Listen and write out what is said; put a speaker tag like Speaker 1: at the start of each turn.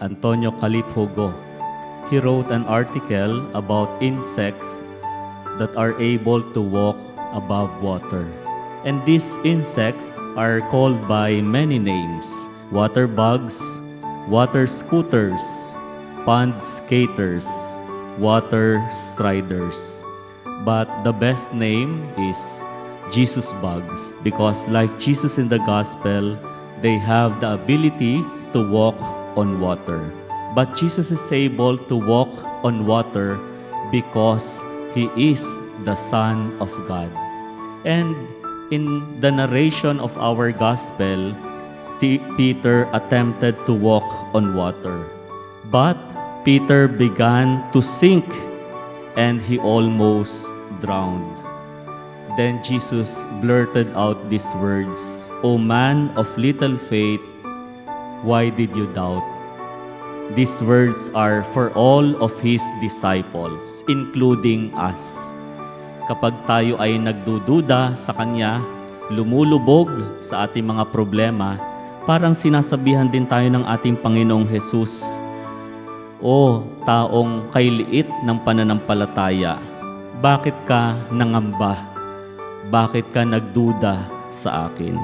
Speaker 1: Antonio Caliphugo. He wrote an article about insects that are able to walk above water. And these insects are called by many names: water bugs, water scooters, pond skaters, water striders. But the best name is Jesus bugs, because like Jesus in the gospel, they have the ability to walk on water. But Jesus is able to walk on water because He is the Son of God. And in the narration of our gospel, Peter attempted to walk on water. But Peter began to sink and he almost drowned. Then Jesus blurted out these words, "O man of little faith, why did you doubt?" These words are for all of His disciples, including us. Kapag tayo ay nagdududa sa Kanya, lumulubog sa ating mga problema, parang sinasabihan din tayo ng ating Panginoong Jesus, "O taong kay liit ng pananampalataya, bakit ka nangamba? Bakit ka nagduda sa akin?"